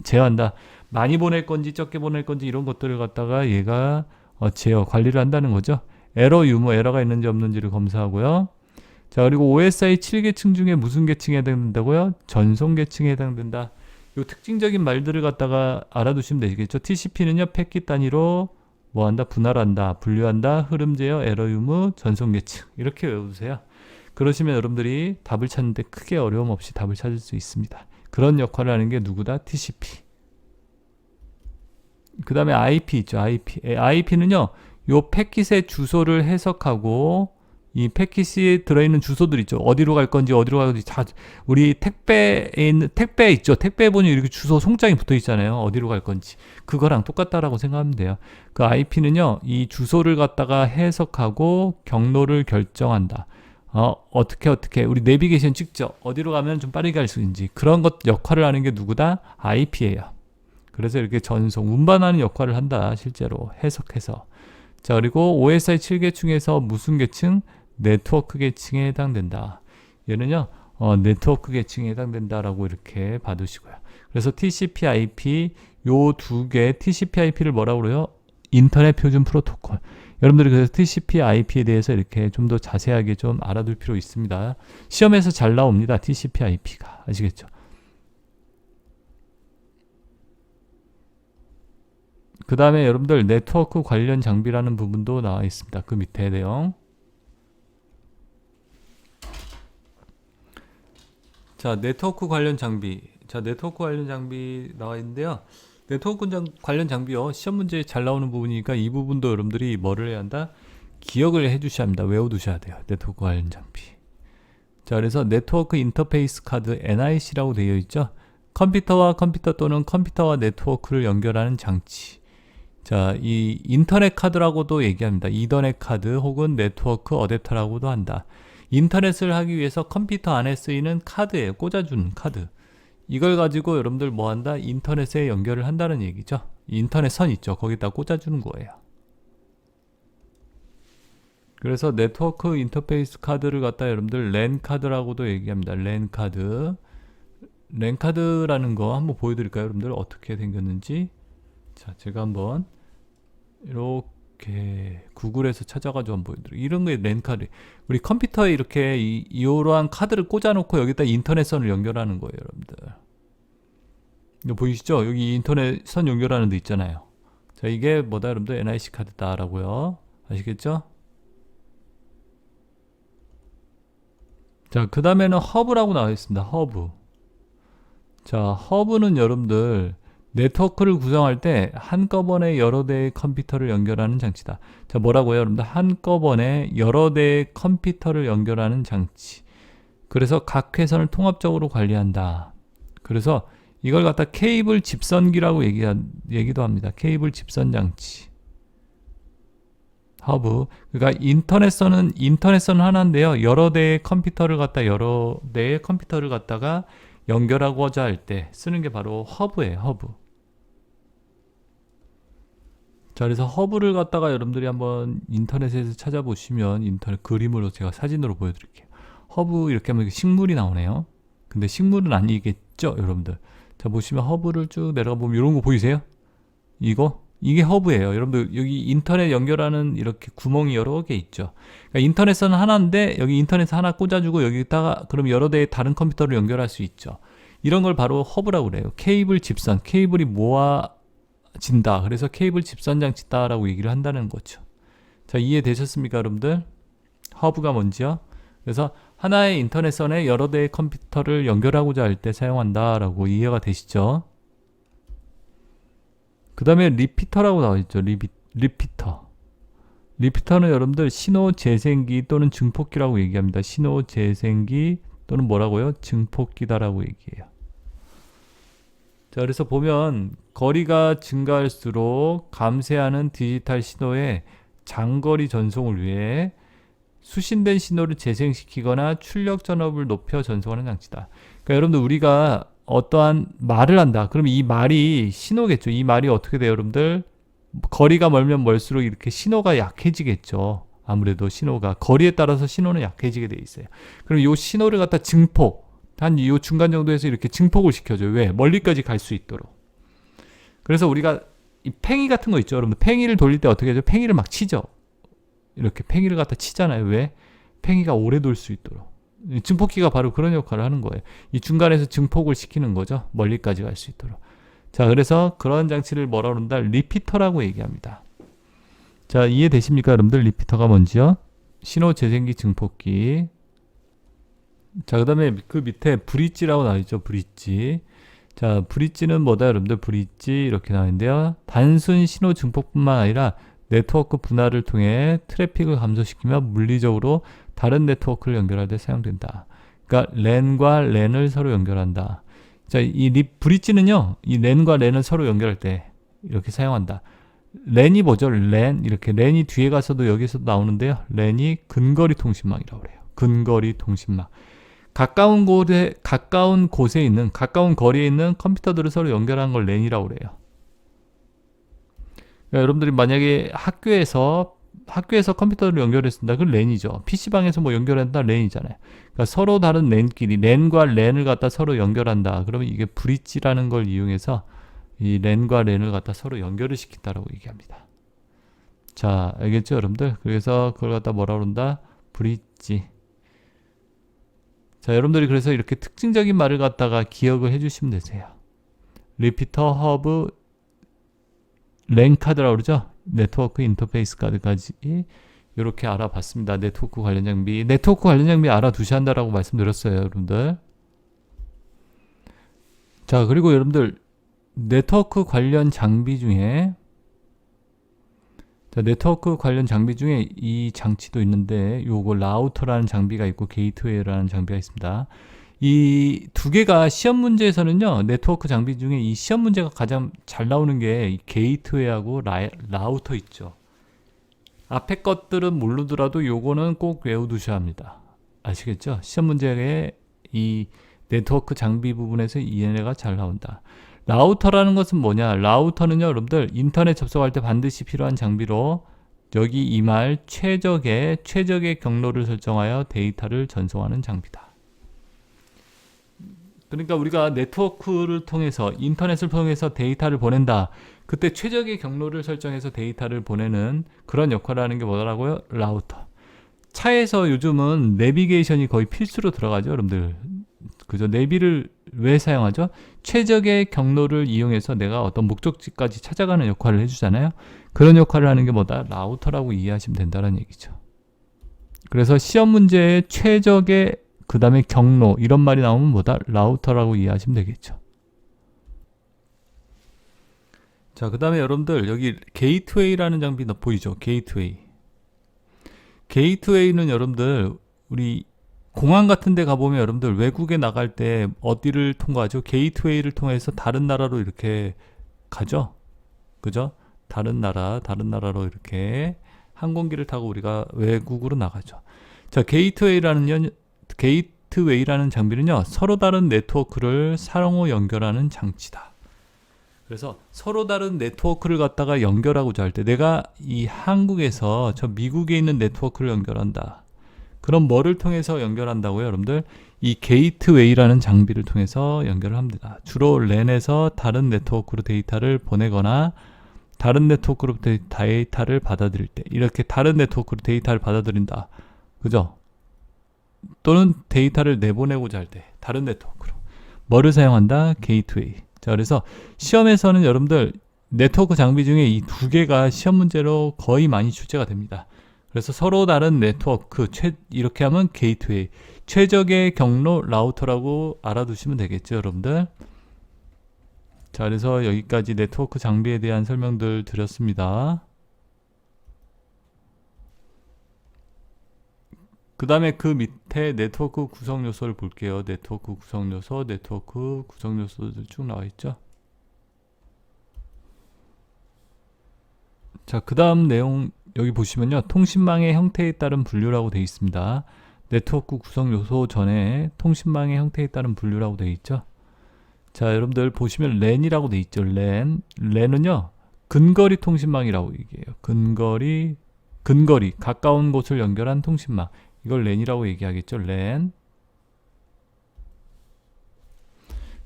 A: 제어한다. 많이 보낼 건지 적게 보낼 건지 이런 것들을 갖다가 얘가 제어, 관리를 한다는 거죠. 에러 유무, 에러가 있는지 없는지를 검사하고요. 자, 그리고 OSI 7계층 중에 무슨 계층에 해당된다고요? 전송 계층에 해당된다. 요 특징적인 말들을 갖다가 알아두시면 되겠죠. TCP는요, 패킷 단위로 뭐한다? 분할한다, 분류한다, 흐름 제어, 에러 유무, 전송 계층. 이렇게 외워두세요. 그러시면 여러분들이 답을 찾는데 크게 어려움 없이 답을 찾을 수 있습니다. 그런 역할을 하는 게 누구다? TCP. 그 다음에 IP 있죠. IP는요, 요 패킷의 주소를 해석하고 이 패킷이 들어있는 주소들 있죠. 어디로 갈 건지 다, 우리 택배에 있는, 택배 있죠. 택배에 보니 이렇게 주소 송장이 붙어 있잖아요. 어디로 갈 건지. 그거랑 똑같다라고 생각하면 돼요. 그 IP는요, 이 주소를 갖다가 해석하고 경로를 결정한다. 어떻게 우리 내비게이션 찍죠. 어디로 가면 좀 빠르게 갈 수 있는지. 그런 것 역할을 하는 게 누구다? IP예요. 그래서 이렇게 전송, 운반하는 역할을 한다. 실제로 해석해서. 자, 그리고 OSI 7계층에서 무슨 계층? 네트워크 계층에 해당된다. 얘는요, 네트워크 계층에 해당된다라고 이렇게 봐두시고요. 그래서 TCP IP, 요 두 개, TCP IP를 뭐라고 그래요? 인터넷 표준 프로토콜. 여러분들이 그래서 TCP IP에 대해서 이렇게 좀 더 자세하게 좀 알아둘 필요 있습니다. 시험에서 잘 나옵니다. TCP IP가. 아시겠죠? 그 다음에 여러분들 네트워크 관련 장비라는 부분도 나와 있습니다. 그 밑에 내용. 자, 네트워크 관련 장비. 자, 네트워크 관련 장비 나와 있는데요. 네트워크 관련 장비요. 시험 문제에 잘 나오는 부분이니까 이 부분도 여러분들이 뭐를 해야 한다? 기억을 해 주셔야 합니다. 외워두셔야 돼요. 네트워크 관련 장비. 자, 그래서 네트워크 인터페이스 카드 NIC라고 되어 있죠. 컴퓨터와 컴퓨터 또는 컴퓨터와 네트워크를 연결하는 장치. 자, 이 인터넷 카드라고도 얘기합니다. 이더넷 카드 혹은 네트워크 어댑터라고도 한다. 인터넷을 하기 위해서 컴퓨터 안에 쓰이는 카드예요. 꽂아주는 카드. 이걸 가지고 여러분들 뭐 한다? 인터넷에 연결을 한다는 얘기죠. 인터넷 선 있죠. 거기다 꽂아주는 거예요. 그래서 네트워크 인터페이스 카드를 갖다 여러분들 랜 카드라고도 얘기합니다. 랜 카드. 랜 카드라는 거 한번 보여드릴까요? 여러분들 어떻게 생겼는지. 자, 제가 한번 이렇게 구글에서 찾아가지고 한번 보여드릴게요. 이런 게 랜 카드. 우리 컴퓨터에 이렇게 이러한 카드를 꽂아놓고 여기다 인터넷선을 연결하는 거예요, 여러분들. 이거 보이시죠? 여기 인터넷선 연결하는 데 있잖아요. 자, 이게 뭐다, 여러분들? NIC 카드다라고요. 아시겠죠? 자, 그 다음에는 허브라고 나와 있습니다. 허브. 자, 허브는 여러분들 네트워크를 구성할 때 한꺼번에 여러 대의 컴퓨터를 연결하는 장치다. 자, 뭐라고요, 여러분들? 한꺼번에 여러 대의 컴퓨터를 연결하는 장치. 그래서 각 회선을 통합적으로 관리한다. 그래서 이걸 갖다 케이블 집선기라고 얘기도 합니다. 케이블 집선 장치. 허브. 그러니까 인터넷선은 하나인데요. 여러 대의 컴퓨터를 갖다가 연결하고자 할 때 쓰는 게 바로 허브예요. 허브. 자, 그래서 허브를 갖다가 여러분들이 한번 인터넷에서 찾아보시면 인터넷 그림으로 제가 사진으로 보여드릴게요. 허브 이렇게 하면 식물이 나오네요. 근데 식물은 아니겠죠, 여러분들. 자, 보시면 허브를 쭉 내려가 보면 이런 거 보이세요? 이게 허브예요. 여러분들 여기 인터넷 연결하는 이렇게 구멍이 여러 개 있죠. 그러니까 인터넷은 하나인데 여기 인터넷 하나 꽂아주고 여기다가 그럼 여러 대의 다른 컴퓨터를 연결할 수 있죠. 이런 걸 바로 허브라고 그래요. 케이블 집선, 케이블이 모아진다. 그래서 케이블 집선 장치다라고 얘기를 한다는 거죠. 자, 이해되셨습니까, 여러분들? 허브가 뭔지요? 그래서 하나의 인터넷선에 여러 대의 컴퓨터를 연결하고자 할 때 사용한다라고 이해가 되시죠? 그 다음에 리피터라고 나와 있죠. 리피터. 리피터는 여러분들 신호 재생기 또는 증폭기라고 얘기합니다. 신호 재생기 또는 뭐라고요? 증폭기다라고 얘기해요. 자, 그래서 보면 거리가 증가할수록 감쇄하는 디지털 신호의 장거리 전송을 위해 수신된 신호를 재생시키거나 출력 전압을 높여 전송하는 장치다. 그러니까 여러분들 우리가 어떠한 말을 한다. 그럼 이 말이 신호겠죠. 이 말이 어떻게 돼요, 여러분들? 거리가 멀면 멀수록 이렇게 신호가 약해지겠죠. 아무래도 신호가 거리에 따라서 신호는 약해지게 돼 있어요. 그럼 이 신호를 갖다 증폭, 한 이 중간 정도에서 이렇게 증폭을 시켜줘요. 왜? 멀리까지 갈 수 있도록. 그래서 우리가 이 팽이 같은 거 있죠, 여러분들. 팽이를 돌릴 때 어떻게 하죠? 팽이를 막 치죠. 이렇게 팽이를 갖다 치잖아요. 왜? 팽이가 오래 돌 수 있도록. 증폭기가 바로 그런 역할을 하는 거예요. 이 중간에서 증폭을 시키는 거죠. 멀리까지 갈 수 있도록. 자, 그래서 그런 장치를 뭐라 그런다? 리피터라고 얘기합니다. 자, 이해되십니까, 여러분들? 리피터가 뭔지요? 신호 재생기 증폭기. 자, 그 다음에 그 밑에 브릿지라고 나와 있죠. 브릿지. 자, 브릿지는 뭐다, 여러분들? 브릿지 이렇게 나오는데요. 단순 신호 증폭뿐만 아니라 네트워크 분할을 통해 트래픽을 감소시키며 물리적으로 다른 네트워크를 연결할 때 사용된다. 그러니까 랜과 랜을 서로 연결한다. 자, 브릿지는요, 이 랜과 랜을 서로 연결할 때 이렇게 사용한다. 랜이 뭐죠? 랜. 이렇게 랜이 뒤에 가서도 여기서도 나오는데요. 랜이 근거리 통신망이라고 그래요. 근거리 통신망. 가까운 곳에 있는, 가까운 거리에 있는 컴퓨터들을 서로 연결하는 걸 랜이라고 그래요. 그러니까 여러분들이 만약에 학교에서 컴퓨터를 연결했습니다. 그건 랜이죠. PC방에서 뭐 연결한다, 랜이잖아요. 그러니까 서로 다른 랜끼리, 랜과 랜을 갖다 서로 연결한다. 그러면 이게 브릿지라는 걸 이용해서 이 랜과 랜을 갖다 서로 연결을 시킨다라고 얘기합니다. 자, 알겠죠, 여러분들? 그래서 그걸 갖다 뭐라 그런다? 브릿지. 자, 여러분들이 그래서 이렇게 특징적인 말을 갖다가 기억을 해주시면 되세요. 리피터, 허브, 랜 카드라고 그러죠? 네트워크 인터페이스 카드까지 이렇게 알아봤습니다. 네트워크 관련 장비 알아두셔야 한다라고 말씀드렸어요, 여러분들. 자, 그리고 여러분들 네트워크 관련 장비 중에 이 장치도 있는데 요거 라우터라는 장비가 있고 게이트웨이라는 장비가 있습니다. 이 두 개가 시험 문제에서는요, 네트워크 장비 중에 이 시험 문제가 가장 잘 나오는 게 이 게이트웨이하고 라우터 있죠. 앞에 것들은 모르더라도 요거는 꼭 외워두셔야 합니다. 아시겠죠? 시험 문제에 이 네트워크 장비 부분에서 얘네가 잘 나온다. 라우터라는 것은 뭐냐? 라우터는요, 여러분들 인터넷 접속할 때 반드시 필요한 장비로 여기 이 말 최적의 경로를 설정하여 데이터를 전송하는 장비다. 그러니까 우리가 네트워크를 통해서 인터넷을 통해서 데이터를 보낸다. 그때 최적의 경로를 설정해서 데이터를 보내는 그런 역할을 하는 게 뭐라고요? 라우터. 차에서 요즘은 내비게이션이 거의 필수로 들어가죠, 여러분들. 그죠? 내비를 왜 사용하죠? 최적의 경로를 이용해서 내가 어떤 목적지까지 찾아가는 역할을 해주잖아요. 그런 역할을 하는 게 뭐다? 라우터라고 이해하시면 된다는 얘기죠. 그래서 시험 문제에 최적의 그 다음에 경로 이런 말이 나오면 뭐다? 라우터라고 이해하시면 되겠죠. 자, 그 다음에 여러분들 여기 게이트웨이라는 장비 보이죠? 게이트웨이. 게이트웨이는 여러분들 우리 공항 같은 데 가보면 여러분들 외국에 나갈 때 어디를 통과하죠? 게이트웨이를 통해서 다른 나라로 이렇게 가죠? 그죠? 다른 나라로 이렇게 항공기를 타고 우리가 외국으로 나가죠. 자, 게이트웨이라는 장비는요, 서로 다른 네트워크를 상호 연결하는 장치다. 그래서 서로 다른 네트워크를 갖다가 연결하고자 할 때 내가 이 한국에서 저 미국에 있는 네트워크를 연결한다. 그럼 뭐를 통해서 연결한다고요, 여러분들? 이 게이트웨이라는 장비를 통해서 연결을 합니다. 주로 랜에서 다른 네트워크로 데이터를 보내거나 다른 네트워크로 데이터를 받아들일 때 이렇게 다른 네트워크로 데이터를 받아들인다. 그죠? 또는 데이터를 내보내고자 할 때 다른 네트워크로 뭐를 사용한다? 게이트웨이. 자, 그래서 시험에서는 여러분들 네트워크 장비 중에 이 두 개가 시험 문제로 거의 많이 출제가 됩니다. 그래서 서로 다른 네트워크 이렇게 하면 게이트웨이, 최적의 경로 라우터라고 알아두시면 되겠죠, 여러분들. 자, 그래서 여기까지 네트워크 장비에 대한 설명들 드렸습니다. 그 다음에 그 밑에 네트워크 구성 요소를 볼게요. 네트워크 구성 요소들 쭉 나와 있죠. 자, 그 다음 내용 여기 보시면요, 통신망의 형태에 따른 분류라고 되어 있습니다. 네트워크 구성 요소 전에 통신망의 형태에 따른 분류라고 되어 있죠. 자, 여러분들 보시면 랜이라고 되어 있죠. 랜은요 근거리 통신망이라고 얘기해요. 근거리 가까운 곳을 연결한 통신망, 이걸 랜이라고 얘기하겠죠. 랜.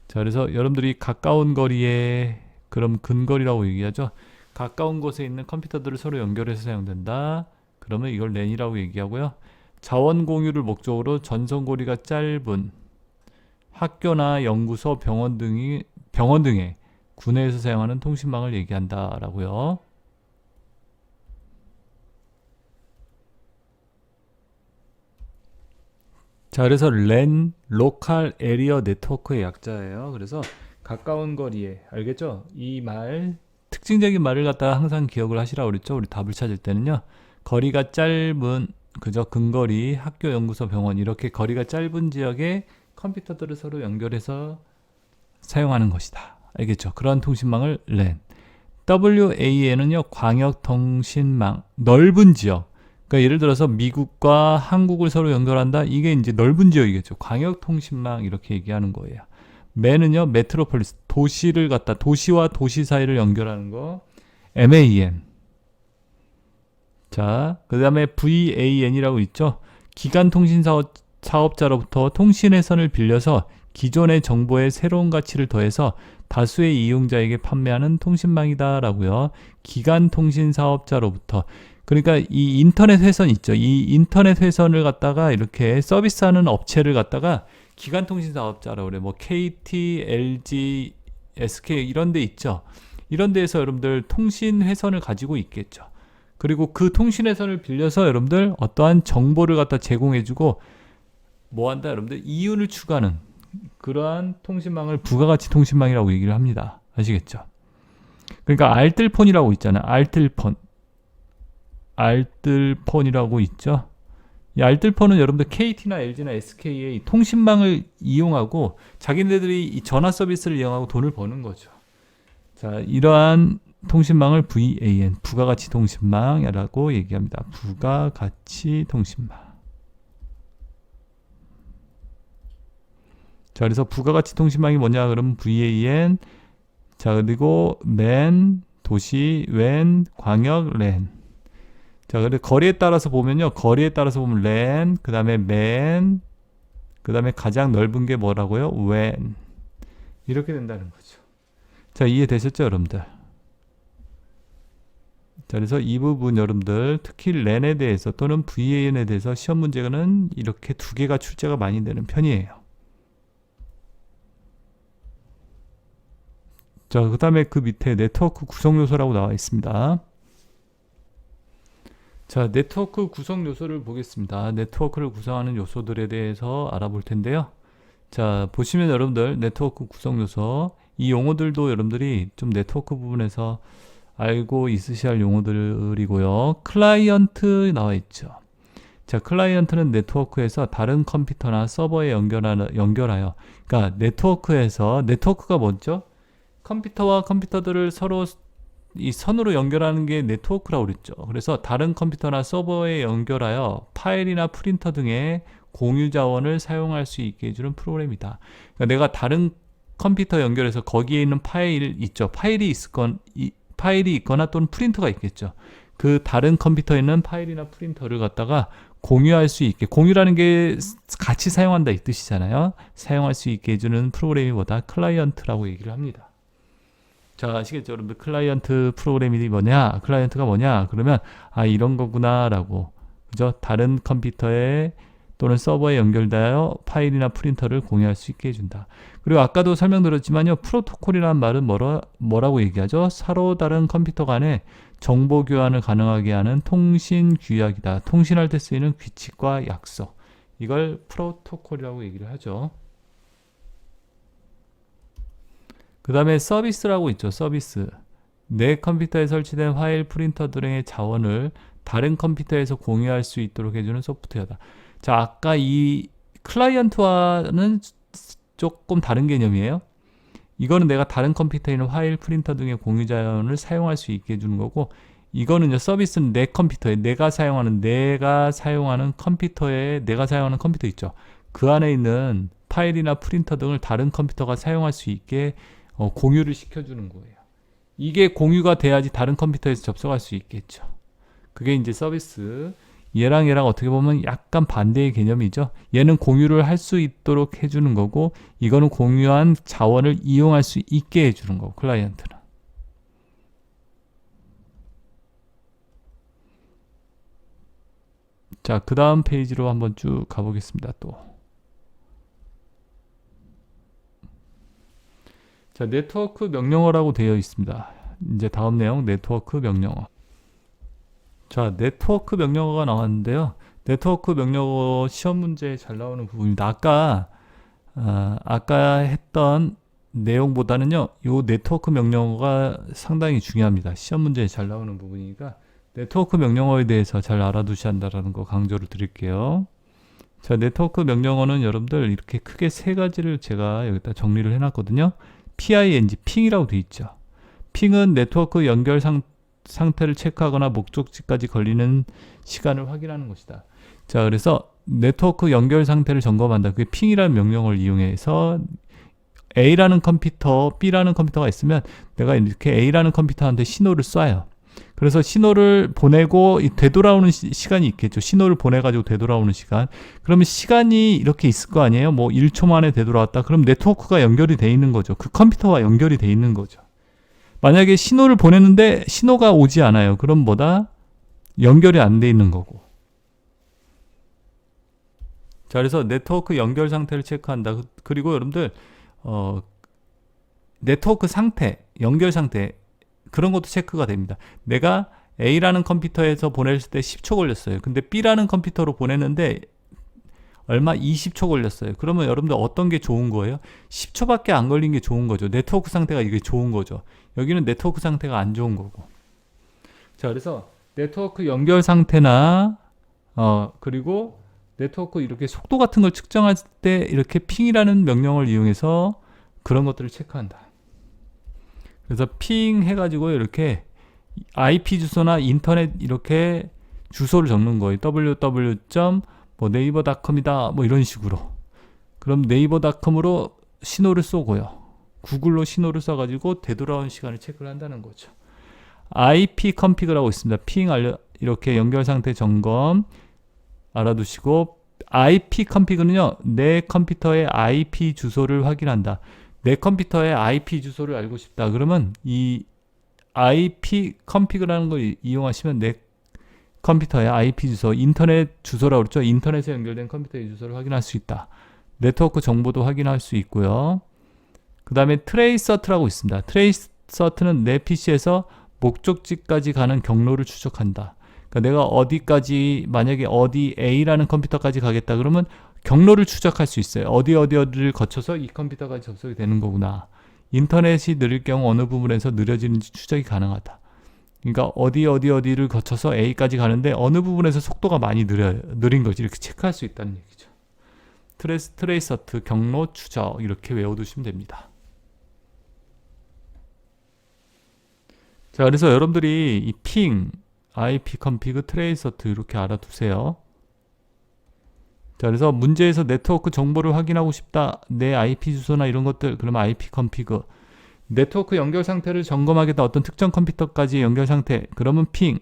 A: 자, 그래서 여러분들이 가까운 거리에 그럼 근거리라고 얘기하죠. 가까운 곳에 있는 컴퓨터들을 서로 연결해서 사용된다. 그러면 이걸 랜이라고 얘기하고요. 자원 공유를 목적으로 전송거리가 짧은 학교나 연구소, 병원 등의 구내에서 사용하는 통신망을 얘기한다라고요. 자, 그래서 랜, 로컬 에리어 네트워크의 약자예요. 그래서 가까운 거리에, 알겠죠? 이 말, 특징적인 말을 갖다가 항상 기억을 하시라고 그랬죠. 우리 답을 찾을 때는요. 거리가 짧은, 그죠? 근거리, 학교, 연구소, 병원, 이렇게 거리가 짧은 지역에 컴퓨터들을 서로 연결해서 사용하는 것이다. 알겠죠? 그러한 통신망을 랜. WAN은요, 광역통신망, 넓은 지역. 그러니까 예를 들어서 미국과 한국을 서로 연결한다. 이게 이제 넓은 지역이겠죠. 광역통신망 이렇게 얘기하는 거예요. 맨은요, 메트로폴리스, 도시와 도시 사이를 연결하는 거. MAN. 자, 그 다음에 VAN이라고 있죠. 기간통신 사업자로부터 통신회선을 빌려서 기존의 정보에 새로운 가치를 더해서 다수의 이용자에게 판매하는 통신망이다 라고요. 기간통신 사업자로부터. 그러니까 이 인터넷 회선 있죠. 이 인터넷 회선을 갖다가 이렇게 서비스하는 업체를 갖다가 기간통신 사업자라고 그래. 뭐 KT, LG, SK 이런 데 있죠. 이런 데에서 여러분들 통신 회선을 가지고 있겠죠. 그리고 그 통신 회선을 빌려서 여러분들 어떠한 정보를 갖다 제공해주고 뭐 한다? 여러분들 이윤을 추구하는 그러한 통신망을 부가가치 통신망이라고 얘기를 합니다. 아시겠죠? 그러니까 알뜰폰이라고 있잖아요. 알뜰폰이라고 있죠. 이 알뜰폰은 여러분들 KT나 LG나 SK의 통신망을 이용하고 자기네들이 이 전화 서비스를 이용하고 돈을 버는 거죠. 자, 이러한 통신망을 VAN, 부가가치 통신망이라고 얘기합니다. 부가가치 통신망. 자, 그래서 부가가치 통신망이 뭐냐? 그러면 VAN. 자, 그리고 MAN, 도시, WAN, 광역, LAN. 자, 그리고 거리에 따라서 보면 랜, 그 다음에 MAN, 그 다음에 가장 넓은 게 뭐라고요? when. 이렇게 된다는 거죠. 자, 이해되셨죠, 여러분들? 자, 그래서 이 부분 여러분들 특히 렌에 대해서 또는 VAN에 대해서 시험 문제는 이렇게 두 개가 출제가 많이 되는 편이에요. 자, 그 다음에 그 밑에 네트워크 구성 요소라고 나와 있습니다. 자, 네트워크 구성 요소를 보겠습니다. 네트워크를 구성하는 요소들에 대해서 알아볼 텐데요. 자, 보시면 여러분들 네트워크 구성 요소, 이 용어들도 여러분들이 좀 네트워크 부분에서 알고 있으셔야 할 용어들이고요. 클라이언트 나와 있죠. 자, 클라이언트는 네트워크에서 다른 컴퓨터나 서버에 연결하여, 그러니까 네트워크가 뭐죠? 컴퓨터와 컴퓨터들을 서로 이 선으로 연결하는 게 네트워크라고 그랬죠. 그래서 다른 컴퓨터나 서버에 연결하여 파일이나 프린터 등의 공유 자원을 사용할 수 있게 해주는 프로그램이다. 그러니까 내가 다른 컴퓨터 연결해서 거기에 있는 파일 있죠. 파일이 있거나 또는 프린터가 있겠죠. 그 다른 컴퓨터에 있는 파일이나 프린터를 갖다가 공유할 수 있게, 공유라는 게 같이 사용한다 이 뜻이잖아요. 사용할 수 있게 해주는 프로그램이 뭐다? 클라이언트라고 얘기를 합니다. 자, 아시겠죠? 여러분들 클라이언트 프로그램이 뭐냐? 클라이언트가 뭐냐? 그러면 아, 이런 거구나 라고, 그죠? 다른 컴퓨터에 또는 서버에 연결되어 파일이나 프린터를 공유할 수 있게 해준다. 그리고 아까도 설명드렸지만요, 프로토콜이라는 말은 뭐라고 얘기하죠? 서로 다른 컴퓨터 간에 정보 교환을 가능하게 하는 통신 규약이다. 통신할 때 쓰이는 규칙과 약속, 이걸 프로토콜이라고 얘기를 하죠. 그 다음에 서비스라고 있죠. 서비스. 내 컴퓨터에 설치된 파일, 프린터 등의 자원을 다른 컴퓨터에서 공유할 수 있도록 해주는 소프트웨어다. 자, 아까 이 클라이언트와는 조금 다른 개념이에요. 이거는 내가 다른 컴퓨터에 있는 파일, 프린터 등의 공유 자원을 사용할 수 있게 해주는 거고, 이거는요, 서비스는 내 컴퓨터에 내가 사용하는 컴퓨터 있죠. 그 안에 있는 파일이나 프린터 등을 다른 컴퓨터가 사용할 수 있게 공유를 시켜주는 거예요. 이게 공유가 돼야지 다른 컴퓨터에서 접속할 수 있겠죠. 그게 이제 서비스. 얘랑 어떻게 보면 약간 반대의 개념이죠. 얘는 공유를 할 수 있도록 해주는 거고, 이거는 공유한 자원을 이용할 수 있게 해주는 거고, 클라이언트는. 자, 그 다음 페이지로 한번 쭉 가보겠습니다. 또. 자, 네트워크 명령어라고 되어 있습니다. 이제 다음 내용, 네트워크 명령어. 자, 네트워크 명령어가 나왔는데요. 네트워크 명령어 시험 문제에 잘 나오는 부분입니다. 아까 했던 내용보다는요, 이 네트워크 명령어가 상당히 중요합니다. 시험 문제에 잘 나오는 부분이니까 네트워크 명령어에 대해서 잘 알아두셔야 한다는 거 강조를 드릴게요. 자, 네트워크 명령어는 여러분들 이렇게 크게 세 가지를 제가 여기다 정리를 해놨거든요. PING, 핑이라고 되어 있죠. 핑은 네트워크 연결 상태를 체크하거나 목적지까지 걸리는 시간을 확인하는 것이다. 자, 그래서 네트워크 연결 상태를 점검한다. 그게 핑이라는 명령어를 이용해서 A라는 컴퓨터, B라는 컴퓨터가 있으면 내가 이렇게 A라는 컴퓨터한테 신호를 쏴요. 그래서 신호를 보내고 되돌아오는 시간이 있겠죠. 신호를 보내가지고 되돌아오는 시간. 그러면 시간이 이렇게 있을 거 아니에요. 뭐 1초 만에 되돌아왔다. 그럼 네트워크가 연결이 돼 있는 거죠. 그 컴퓨터와 연결이 돼 있는 거죠. 만약에 신호를 보냈는데 신호가 오지 않아요. 그럼 뭐다? 연결이 안 돼 있는 거고. 자, 그래서 네트워크 연결 상태를 체크한다. 그리고 여러분들 네트워크 상태, 연결 상태, 그런 것도 체크가 됩니다. 내가 A라는 컴퓨터에서 보냈을 때 10초 걸렸어요. 근데 B라는 컴퓨터로 보냈는데 얼마? 20초 걸렸어요. 그러면 여러분들 어떤 게 좋은 거예요? 10초밖에 안 걸린 게 좋은 거죠. 네트워크 상태가 이게 좋은 거죠. 여기는 네트워크 상태가 안 좋은 거고. 자, 그래서 네트워크 연결 상태나 그리고 네트워크 이렇게 속도 같은 걸 측정할 때 이렇게 핑이라는 명령을 이용해서 그런 것들을 체크한다. 그래서 핑 해가지고 이렇게 IP 주소나 인터넷 이렇게 주소를 적는 거예요. www.네이버닷컴이다 뭐 이런 식으로. 그럼 네이버닷컴으로 신호를 쏘고요. 구글로 신호를 쏴가지고 되돌아온 시간을 체크를 한다는 거죠. IP 컨피그라고 있습니다. 핑 이렇게 연결 상태 점검 알아두시고 IP 컨피그는요, 내 컴퓨터의 IP 주소를 확인한다. 내 컴퓨터의 IP 주소를 알고 싶다. 그러면 이 IP 컨피그라는 걸 이용하시면 내 컴퓨터의 IP 주소, 인터넷 주소라고 그랬죠. 인터넷에 연결된 컴퓨터의 주소를 확인할 수 있다. 네트워크 정보도 확인할 수 있고요. 그 다음에 트레이서트라고 있습니다. 트레이서트는 내 PC에서 목적지까지 가는 경로를 추적한다. 그러니까 내가 어디까지, 만약에 어디 A라는 컴퓨터까지 가겠다 그러면 경로를 추적할 수 있어요. 어디를 거쳐서 이 컴퓨터까지 접속이 되는 거구나. 인터넷이 느릴 경우 어느 부분에서 느려지는지 추적이 가능하다. 그러니까 어디를 거쳐서 A까지 가는데 어느 부분에서 속도가 많이 느린 거지. 이렇게 체크할 수 있다는 얘기죠. 트레이서트, 경로 추적 이렇게 외워두시면 됩니다. 자, 그래서 여러분들이 이 핑, IP 컨피그, 트레이서트 이렇게 알아두세요. 자, 그래서 문제에서 네트워크 정보를 확인하고 싶다. 내 IP 주소나 이런 것들, 그러면 IP 컨피그. 네트워크 연결 상태를 점검하겠다. 어떤 특정 컴퓨터까지 연결 상태, 그러면 핑.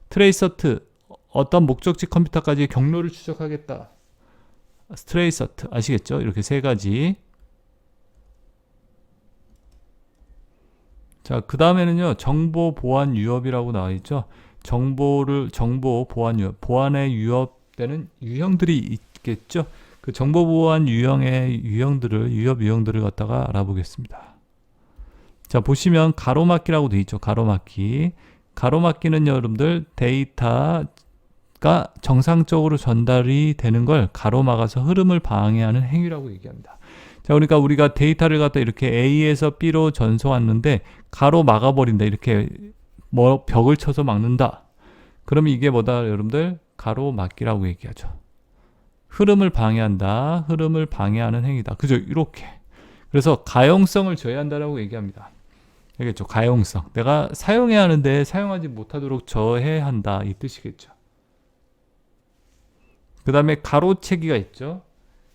A: 트레이서트, 어떤 목적지 컴퓨터까지 경로를 추적하겠다. 트레이서트, 아시겠죠? 이렇게 세 가지. 자, 그 다음에는요, 정보 보안 위협이라고 나와 있죠. 정보 보안 위협, 보안에 위협되는 유형들이 있겠죠. 그 정보 보안 유형의 위협 유형들을 갖다가 알아보겠습니다. 자, 보시면 가로막기라고 되어 있죠. 가로막기. 가로막기는 여러분들 데이터가 정상적으로 전달이 되는 걸 가로막아서 흐름을 방해하는 행위라고 얘기합니다. 자, 그러니까 우리가 데이터를 갖다 이렇게 A에서 B로 전송하는데 가로막아버린다. 이렇게 벽을 쳐서 막는다. 그러면 이게 뭐다, 여러분들? 가로막기라고 얘기하죠. 흐름을 방해한다. 흐름을 방해하는 행위다. 그죠? 이렇게. 그래서 가용성을 저해한다라고 얘기합니다. 알겠죠? 가용성. 내가 사용해야 하는데 사용하지 못하도록 저해한다. 이 뜻이겠죠. 그 다음에 가로채기가 있죠.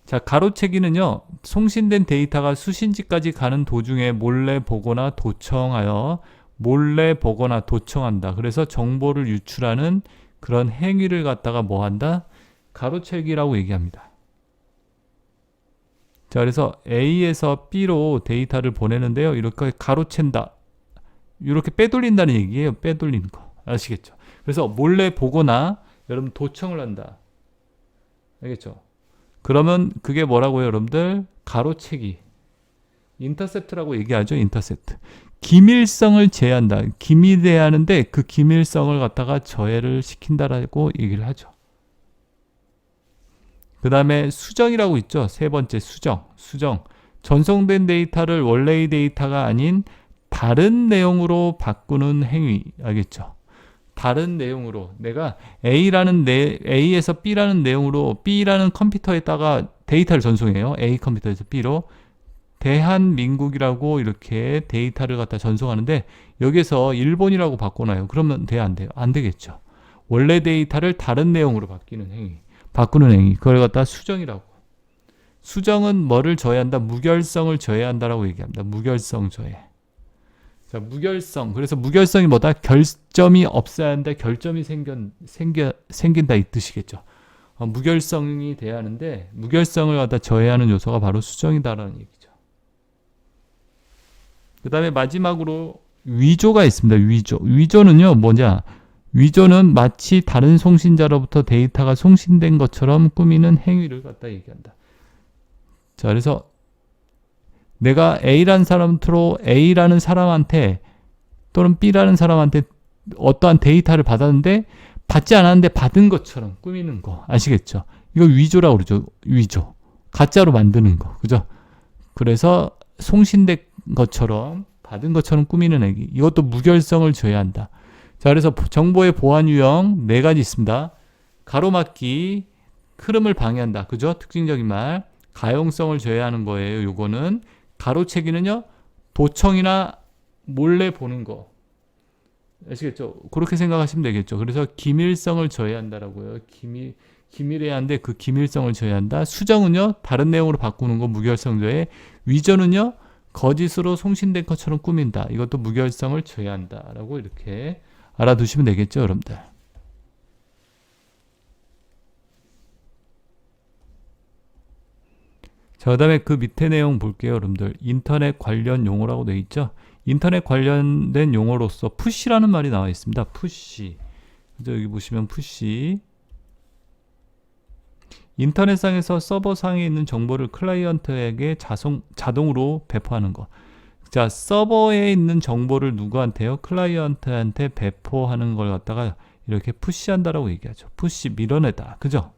A: 자, 가로채기는요, 송신된 데이터가 수신지까지 가는 도중에 몰래 보거나 도청한다. 그래서 정보를 유출하는 그런 행위를 갖다가 뭐 한다? 가로채기라고 얘기합니다. 자, 그래서 A에서 B로 데이터를 보내는데요, 이렇게 가로챈다. 이렇게 빼돌린다는 얘기예요. 빼돌리는 거. 아시겠죠? 그래서 몰래 보거나 여러분 도청을 한다. 알겠죠? 그러면 그게 뭐라고요, 여러분들? 가로채기. 인터셉트라고 얘기하죠. 인터셉트. 기밀성을 제한다. 기밀해야 하는데 그 기밀성을 갖다가 저해를 시킨다라고 얘기를 하죠. 그 다음에 수정이라고 있죠. 세 번째 수정. 전송된 데이터를 원래의 데이터가 아닌 다른 내용으로 바꾸는 행위. 알겠죠? 다른 내용으로 내가 A에서 B라는 내용으로 B라는 컴퓨터에다가 데이터를 전송해요. A 컴퓨터에서 B로. 대한민국이라고 이렇게 데이터를 갖다 전송하는데 여기서 일본이라고 바꿔놔요. 그러면 돼요? 안 돼요? 안 되겠죠. 원래 데이터를 다른 내용으로 바꾸는 행위. 그걸 갖다 수정이라고. 수정은 뭐를 저해한다? 무결성을 저해한다라고 얘기합니다. 무결성 저해. 자, 무결성. 그래서 무결성이 뭐다? 결점이 없어야 하는데 결점이 생긴다 이 뜻이겠죠. 무결성이 돼야 하는데 무결성을 갖다 저해하는 요소가 바로 수정이다라는 얘기죠. 그 다음에 마지막으로 위조가 있습니다. 위조는요, 뭐냐? 위조는 마치 다른 송신자로부터 데이터가 송신된 것처럼 꾸미는 행위를 갖다 얘기한다. 자, 그래서 내가 A라는 사람한테 또는 B라는 사람한테 어떠한 데이터를 받았는데 받지 않았는데 받은 것처럼 꾸미는 거. 아시겠죠? 이거 위조라고 그러죠. 위조. 가짜로 만드는 거. 그죠? 그래서 송신된 것처럼 받은 것처럼 꾸미는 행위. 이것도 무결성을 저해한다. 자, 그래서 정보의 보안 유형 4가지 있습니다. 가로막기, 흐름을 방해한다. 그죠? 특징적인 말. 가용성을 저해하는 거예요. 요거는. 가로채기는요, 도청이나 몰래 보는 거. 아시겠죠? 그렇게 생각하시면 되겠죠. 그래서 기밀성을 저해한다라고요. 기밀해야 하는데 그 기밀성을 저해한다. 수정은요, 다른 내용으로 바꾸는 거 무결성 저해. 위조는요, 거짓으로 송신된 것처럼 꾸민다. 이것도 무결성을 저해한다라고 이렇게 알아두시면 되겠죠, 여러분들. 자, 그 다음에 그 밑에 내용 볼게요, 여러분들. 인터넷 관련 용어라고 되어 있죠. 인터넷 관련된 용어로서 푸시라는 말이 나와 있습니다. 푸시. 여기 보시면 푸시. 인터넷상에서 서버상에 있는 정보를 클라이언트에게 자동으로 배포하는 거. 자, 서버에 있는 정보를 누구한테요? 클라이언트한테 배포하는 걸 갖다가 이렇게 푸시한다라고 얘기하죠. 푸시, 밀어내다. 그죠?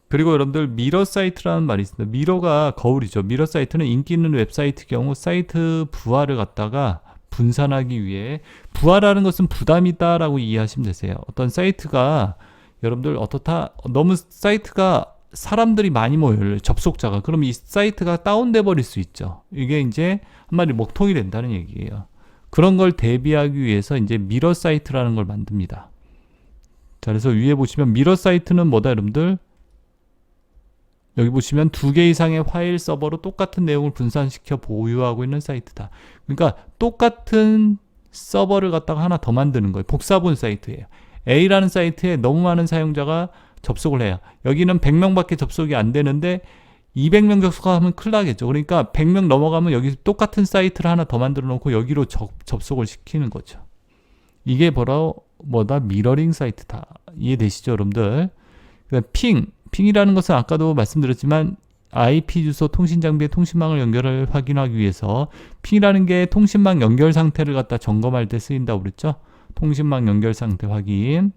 A: 그리고 여러분들 미러 사이트라는 말이 있습니다. 미러가 거울이죠. 미러 사이트는 인기 있는 웹사이트 경우 사이트 부하를 갖다가 분산하기 위해, 부하라는 것은 부담이다라고 이해하시면 되세요. 어떤 사이트가 여러분들 어떻다, 너무 사이트가 사람들이 많이 모여요. 접속자가. 그럼 이 사이트가 다운돼 버릴 수 있죠. 이게 이제 한마디 먹통이 된다는 얘기예요. 그런 걸 대비하기 위해서 이제 미러 사이트라는 걸 만듭니다. 자, 그래서 위에 보시면 미러 사이트는 뭐다, 여러분들? 여기 보시면 2개 이상의 파일 서버로 똑같은 내용을 분산시켜 보유하고 있는 사이트다. 그러니까 똑같은 서버를 갖다가 하나 더 만드는 거예요. 복사본 사이트예요. A라는 사이트에 너무 많은 사용자가 접속을 해요. 여기는 100명밖에 접속이 안 되는데 200명 접속하면 큰일 나겠죠. 그러니까 100명 넘어가면 여기 똑같은 사이트를 하나 더 만들어 놓고 여기로 접속을 시키는 거죠. 이게 뭐다? 미러링 사이트다. 이해되시죠, 여러분들? 그러니까 핑이라는 것은 아까도 말씀드렸지만 IP 주소 통신 장비의 통신망을 연결을 확인하기 위해서, 핑이라는 게 통신망 연결 상태를 갖다 점검할 때 쓰인다고 그랬죠. 통신망 연결 상태 확인.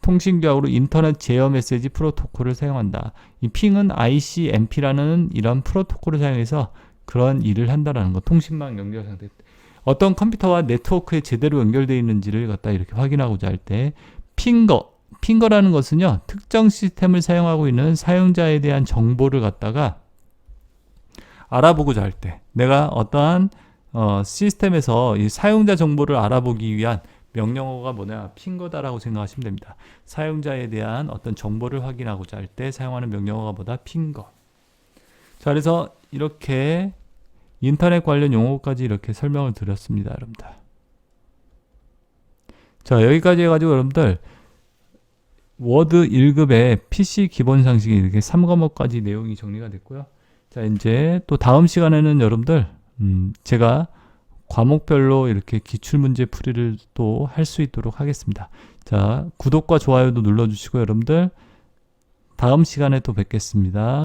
A: 통신기하고 인터넷 제어 메시지 프로토콜을 사용한다. 이 핑은 ICMP라는 이런 프로토콜을 사용해서 그런 일을 한다라는 거. 통신망 연결 상태. 어떤 컴퓨터와 네트워크에 제대로 연결되어 있는지를 갖다 이렇게 확인하고자 할 때, 핑거라는 것은요, 특정 시스템을 사용하고 있는 사용자에 대한 정보를 갖다가 알아보고자 할 때, 내가 어떠한 시스템에서 이 사용자 정보를 알아보기 위한 명령어가 뭐냐? 핑거다라고 생각하시면 됩니다. 사용자에 대한 어떤 정보를 확인하고자 할 때 사용하는 명령어가 뭐다? 핑거. 자, 그래서 이렇게 인터넷 관련 용어까지 이렇게 설명을 드렸습니다, 여러분들. 자, 여기까지 해가지고 여러분들 워드 1급의 PC 기본 상식이 이렇게 3과목까지 내용이 정리가 됐고요. 자, 이제 또 다음 시간에는 여러분들 제가 과목별로 이렇게 기출문제 풀이를 또 할 수 있도록 하겠습니다. 자, 구독과 좋아요도 눌러주시고 여러분들 다음 시간에 또 뵙겠습니다.